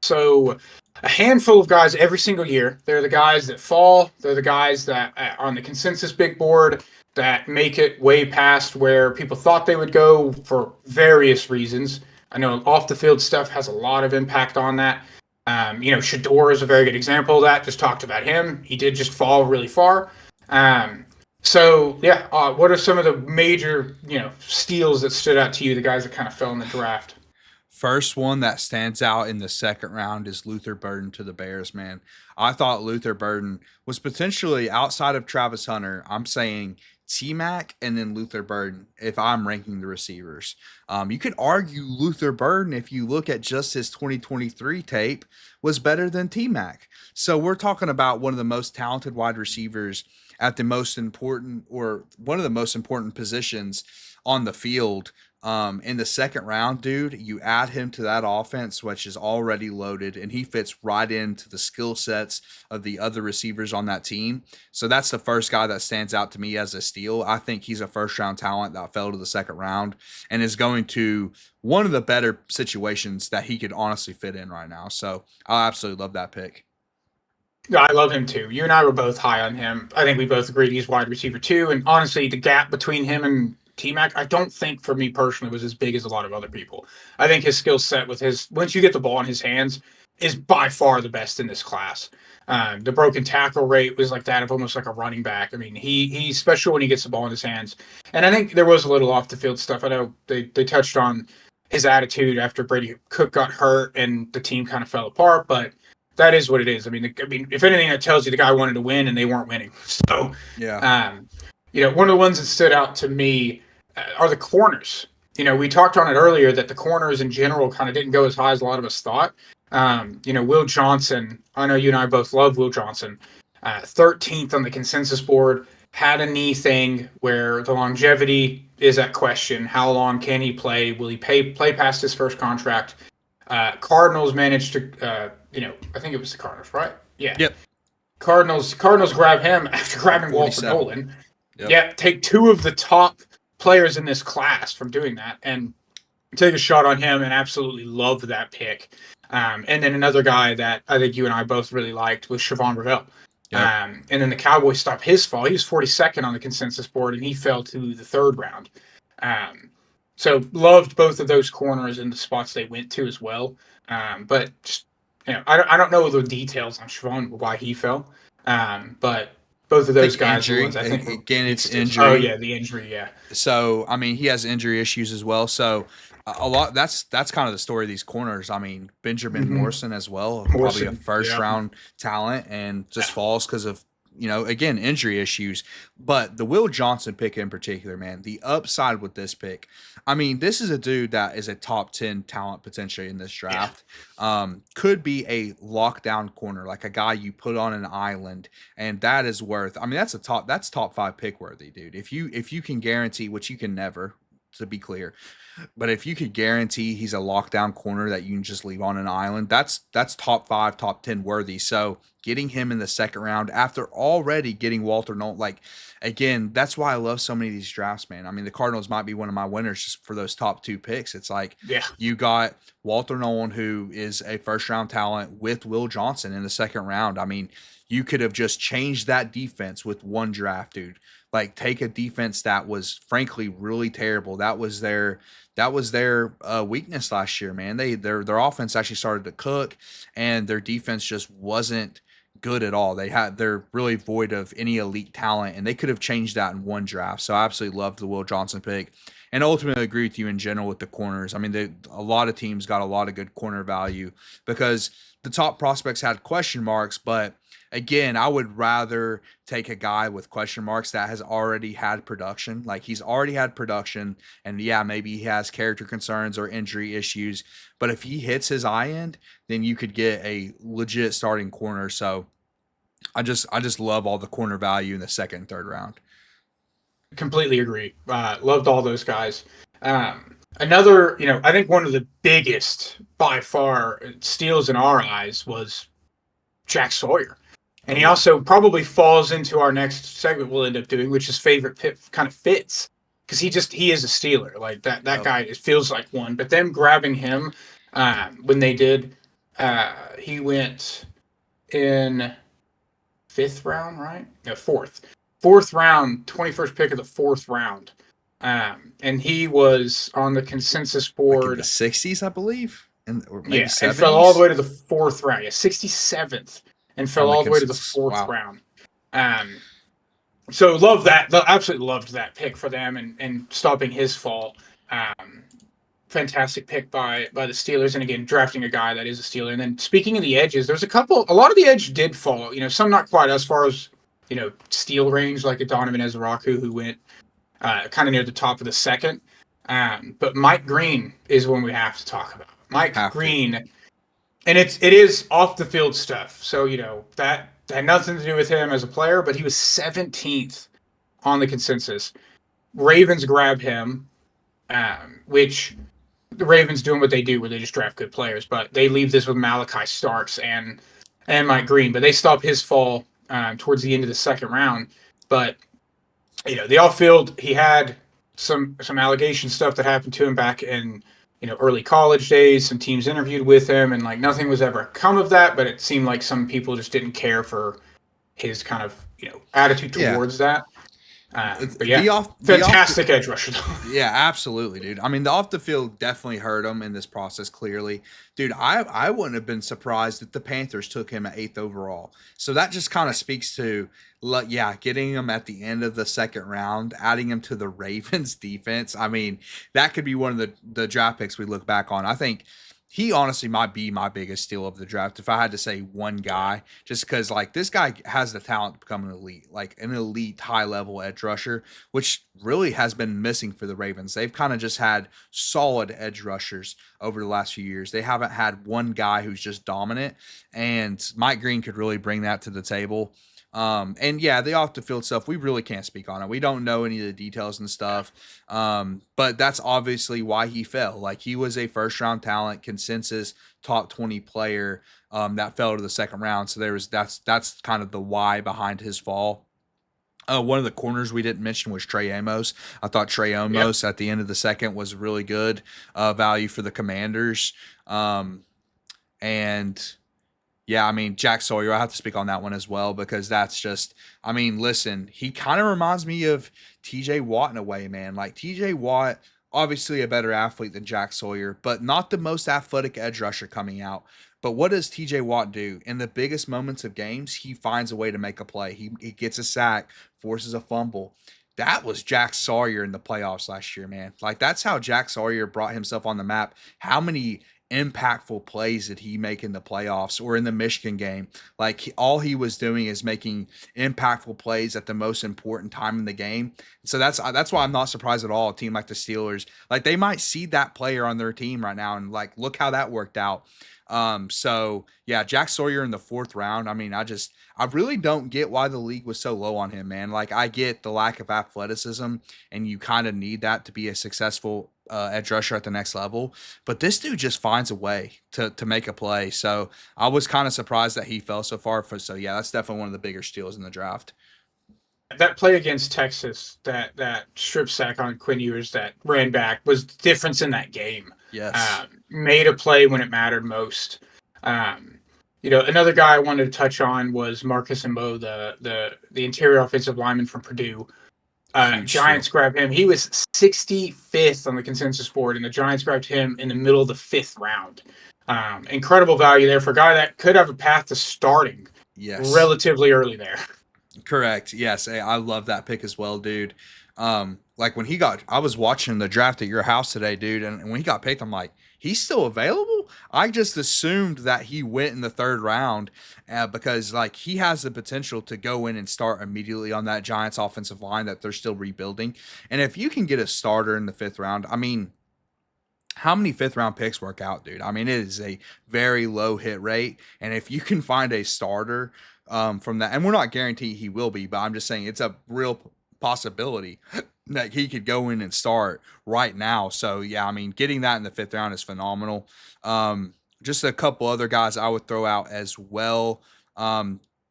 So a handful of guys every single year. They're the guys that fall. They're the guys that are on the consensus big board that make it way past where people thought they would go for various reasons. I know off the field stuff has a lot of impact on that. Shador is a very good example of that. Just talked about him. He did just fall really far. What are some of the major, steals that stood out to you, the guys that kind of fell in the draft? First one that stands out in the second round is Luther Burden to the Bears, man. I thought Luther Burden was potentially outside of Travis Hunter. I'm saying T Mac and then Luther Burden if I'm ranking the receivers. You could argue Luther Burden, if you look at just his 2023 tape, was better than T Mac. So we're talking about one of the most talented wide receivers at the most important or one of the most important positions on the field in the second round, dude. You add him to that offense, which is already loaded, and he fits right into the skill sets of the other receivers on that team. So that's the first guy that stands out to me as a steal. I think he's a first round talent that fell to the second round and is going to one of the better situations that he could honestly fit in right now. So I absolutely love that pick. Yeah, I love him too. You and I were both high on him. I think we both agreed he's wide receiver too. And honestly, the gap between him and T Mac, I don't think for me personally was as big as a lot of other people. I think his skill set with his once you get the ball in his hands is by far the best in this class. The broken tackle rate was like that of almost like a running back. I mean, he's special when he gets the ball in his hands. And I think there was a little off the field stuff. I know they touched on his attitude after Brady Cook got hurt and the team kind of fell apart, but that is what it is. I mean, if anything, that tells you the guy wanted to win and they weren't winning. So, Yeah. one of the ones that stood out to me are the corners. We talked on it earlier that the corners in general kind of didn't go as high as a lot of us thought. Will Johnson, I know you and I both love Will Johnson, 13th on the consensus board, had a knee thing where the longevity is at question. How long can he play? Will he play past his first contract? Cardinals managed to, I think it was the Cardinals, right? Yeah. Yep. Cardinals grab him after grabbing Walter 47. Nolan. Yep. Yeah, take two of the top players in this class from doing that and take a shot on him and absolutely love that pick. And then another guy that I think you and I both really liked was Siobhan Ravel. Yep. And then the Cowboys stopped his fall. He was 42nd on the consensus board and he fell to the third round. So loved both of those corners and the spots they went to as well. But just, I don't know the details on Siobhan, why he fell. But both of those guys injury. are ones I think Again, it's injury. Oh yeah, the injury, yeah. So I mean, he has injury issues as well. So a lot. That's kind of the story of these corners. I mean, Benjamin Morrison as well, probably a first round talent, and just falls because of again injury issues. But the Will Johnson pick in particular, man, the upside with this pick. I mean, this is a dude that is a top 10 talent potentially in this draft. Could be a lockdown corner, like a guy you put on an island, and that is worth. I mean, that's top 5 pick worthy, dude. If you can guarantee, which you can never, to be clear, but if you could guarantee he's a lockdown corner that you can just leave on an island, that's top 5, top 10 worthy. So getting him in the second round after already getting Walter Nolan, like, again, that's why I love so many of these drafts, man. I mean, the Cardinals might be one of my winners just for those top 2 picks. It's like, you got Walter Nolan, who is a first round talent, with Will Johnson in the second round. I mean, you could have just changed that defense with one draft, dude. Like, take a defense that was frankly really terrible. That was their weakness last year, man. Their offense actually started to cook, and their defense just wasn't good at all. They're really void of any elite talent, and they could have changed that in one draft. So I absolutely love the Will Johnson pick, and ultimately agree with you in general with the corners. I mean, a lot of teams got a lot of good corner value because the top prospects had question marks, but again, I would rather take a guy with question marks that has already had production. Like, he's already had production, and yeah, maybe he has character concerns or injury issues, but if he hits his eye end, then you could get a legit starting corner. So I just love all the corner value in the second and third round. Completely agree. Loved all those guys. Another, I think one of the biggest by far steals in our eyes was Jack Sawyer. And he also probably falls into our next segment we'll end up doing, which is favorite kind of fits. Because he is a stealer. Like that guy, it feels like one. But them grabbing him when they did, He went in fifth round, right? No, fourth round, 21st pick of the fourth round. And he was on the consensus Like in the board. 60s, I believe, or maybe Yeah, and fell all the 70s. way to the fourth round. Yeah, 67th, and fell On the all the way to the consensus. fourth Wow. round. So love that. Absolutely loved that pick for them and stopping his fall. Fantastic pick by the Steelers, and again drafting a guy that is a Steeler. And then speaking of the edges, there's a lot of the edge did fall. Some not quite as far as steal range, like a Donovan Ezraku who went kind of near the top of the second. But Mike Green is one we have to talk about. Mike Green, and it is off the field stuff. So that had nothing to do with him as a player, but he was 17th on the consensus. Ravens grab him, which the Ravens doing what they do, where they just draft good players. But they leave this with Malachi Starks and Mike Green, but they stop his fall towards the end of the second round. But the off field, he had some allegation stuff that happened to him back in early college days. Some teams interviewed with him, and like nothing was ever come of that. But it seemed like some people just didn't care for his kind of attitude towards that. But yeah, fantastic edge rusher. Yeah, absolutely, dude. I mean, the off the field definitely hurt him in this process. Clearly, dude, I wouldn't have been surprised if the Panthers took him at 8th overall. So that just kind of speaks to, getting him at the end of the second round, adding him to the Ravens defense. I mean, that could be one of the draft picks we look back on. I think he honestly might be my biggest steal of the draft if I had to say one guy, just because like this guy has the talent to become an elite high level edge rusher, which really has been missing for the Ravens. They've kind of just had solid edge rushers over the last few years. They haven't had one guy who's just dominant, and Mike Green could really bring that to the table. And yeah, the off the field stuff, we really can't speak on it. We don't know any of the details and stuff. But that's obviously why he fell. Like he was a first round talent, consensus top 20 player, that fell to the second round. So that's kind of the why behind his fall. One of the corners we didn't mention was Trey Amos. I thought Trey Amos at the end of the second was really good value for the Commanders. And yeah, I mean, Jack Sawyer, I have to speak on that one as well, because that's just, I mean, listen, he kind of reminds me of TJ Watt in a way, man. Like TJ Watt, obviously a better athlete than Jack Sawyer, but not the most athletic edge rusher coming out. But what does TJ Watt do? In the biggest moments of games, he finds a way to make a play. He gets a sack, forces a fumble. That was Jack Sawyer in the playoffs last year, man. Like that's how Jack Sawyer brought himself on the map. How many impactful plays did he make in the playoffs or in the Michigan game? Like all he was doing is making impactful plays at the most important time in the game. So that's why I'm not surprised at all. A team like the Steelers, like they might see that player on their team right now and like look how that worked out. So yeah, Jack Sawyer in the 4th round. I mean, I really don't get why the league was so low on him, man. Like I get the lack of athleticism and you kind of need that to be a successful edge rusher at the next level, but this dude just finds a way to make a play. So I was kind of surprised that he fell so far. So yeah, that's definitely one of the bigger steals in the draft. That play against Texas, that strip sack on Quinn Ewers that ran back, was the difference in that game. Yes. Made a play when it mattered most. Another guy I wanted to touch on was Marcus Mbo, the interior offensive lineman from Purdue. Giants grabbed him. He was 65th on the consensus board, and the Giants grabbed him in the middle of the 5th round. Incredible value there for a guy that could have a path to starting relatively early there. Correct. Yes. I love that pick as well, dude. Like when I was watching the draft at your house today, dude, and when he got picked, I'm like, he's still available? I just assumed that he went in the 3rd round because like he has the potential to go in and start immediately on that Giants offensive line that they're still rebuilding. And if you can get a starter in the 5th round, I mean, how many 5th round picks work out, dude? I mean, it is a very low hit rate. And if you can find a starter from that, and we're not guaranteeing he will be, but I'm just saying it's a real possibility that he could go in and start right now. So yeah, I mean, getting that in the 5th round is phenomenal. Just a couple other guys I would throw out as well.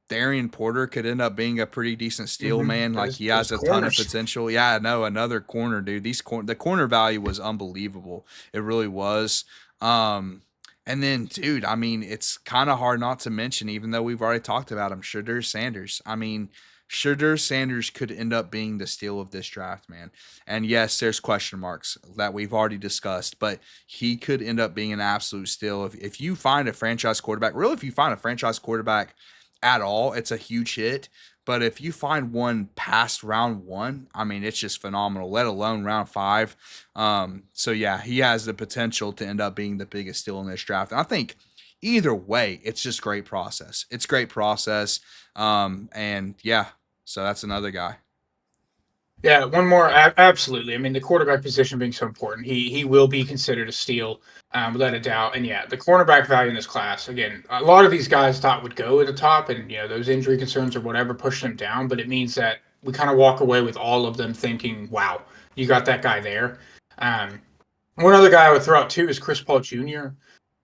Darian Porter could end up being a pretty decent steal, man. Like he has a ton of potential. Yeah, no, another corner, dude. The corner value was unbelievable. It really was. And then, dude, I mean, it's kind of hard not to mention, even though we've already talked about him, Shedeur Sanders. I mean, Shedeur Sanders could end up being the steal of this draft, man. And yes, there's question marks that we've already discussed, but he could end up being an absolute steal. If you find a franchise quarterback, really, if you find a franchise quarterback at all, it's a huge hit. But if you find one past round one, I mean, it's just phenomenal, let alone round five. So yeah, he has the potential to end up being the biggest steal in this draft. And I think either way, it's just great process. It's great process. And yeah, so that's another guy. Yeah, one more. Absolutely. I mean, the quarterback position being so important, he will be considered a steal, without a doubt. And yeah, the cornerback value in this class, again, a lot of these guys thought would go at the top, and those injury concerns or whatever pushed them down. But it means that we kind of walk away with all of them thinking, "Wow, you got that guy there." Um, One other guy I would throw out too is Chris Paul Jr., Yep.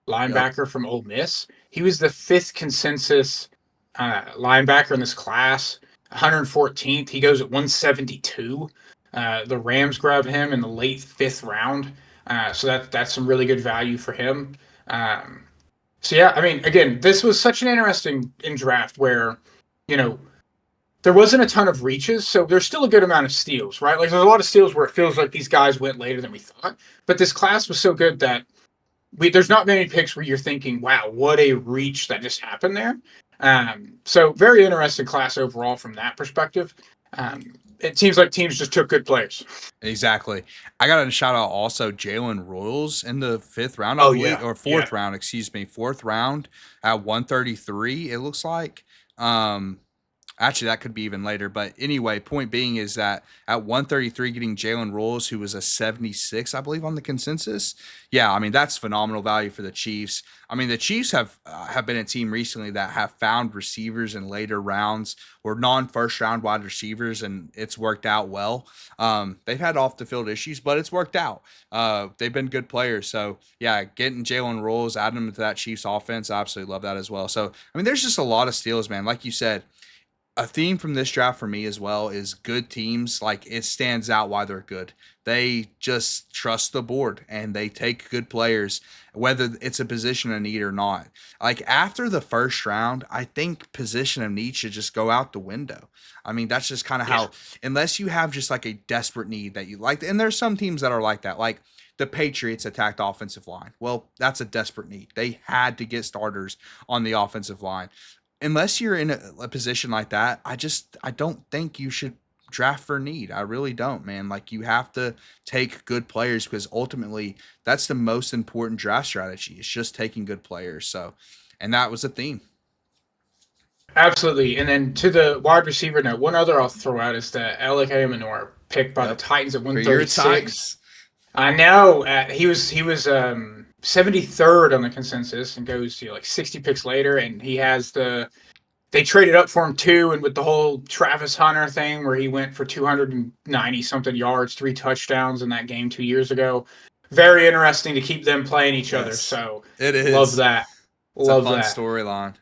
linebacker from Ole Miss. He was the fifth consensus linebacker in this class, 114th. He goes at 172. The Rams grab him in the late fifth round, so that's some really good value for him. So yeah, I mean, again, this was such an interesting draft where, you know, there wasn't a ton of reaches, so there's still a good amount of steals, right? Like there's a lot of steals where it feels like these guys went later than we thought, but this class was so good that there's not many picks where you're thinking, wow, what a reach that just happened there. So very interesting class overall from that perspective. It seems like teams just took good players. Exactly. I got to shout out also Jalen Royals in the fifth round, I Oh believe, yeah, or yeah. fourth round, excuse me, fourth round at 133. It looks like. Um, Actually, that could be even later. But anyway, point being is that at 133, getting Jalen Rolls, who was a 76, I believe, on the consensus. Yeah, I mean, that's phenomenal value for the Chiefs. I mean, the Chiefs have been a team recently that have found receivers in later rounds or non-first round wide receivers, and it's worked out well. They've had off the field issues, but it's worked out. They've been good players. So yeah, getting Jalen Rolls, adding him to that Chiefs offense, I absolutely love that as well. So I mean, there's just a lot of steals, man. Like you said, a theme from this draft for me as well is good teams. Like it stands out why they're good. They just trust the board and they take good players, whether it's a position of need or not. Like after the first round, I think position of need should just go out the window. I mean, that's just kind of Yeah. how, unless you have just like a desperate need that you like, and there's some teams that are like that. Like the Patriots attacked offensive line. Well, that's a desperate need. They had to get starters on the offensive line. Unless you're in a position like that, I don't think you should draft for need. I really don't, man. Like you have to take good players because ultimately that's the most important draft strategy. It's just taking good players. So, and that was the theme. Absolutely. And then to the wide receiver note, one other I'll throw out is the Alec Manor picked by the Yep. Titans at For your 136. Titans. I know he was 73rd on the consensus and goes to like 60 picks later, and he has they traded up for him too, and with the whole Travis Hunter thing where he went for 290 something yards, 3 touchdowns in that game 2 years ago. Very interesting to keep them playing each other. Yes, So it love is. that. It's a Love fun that. storyline.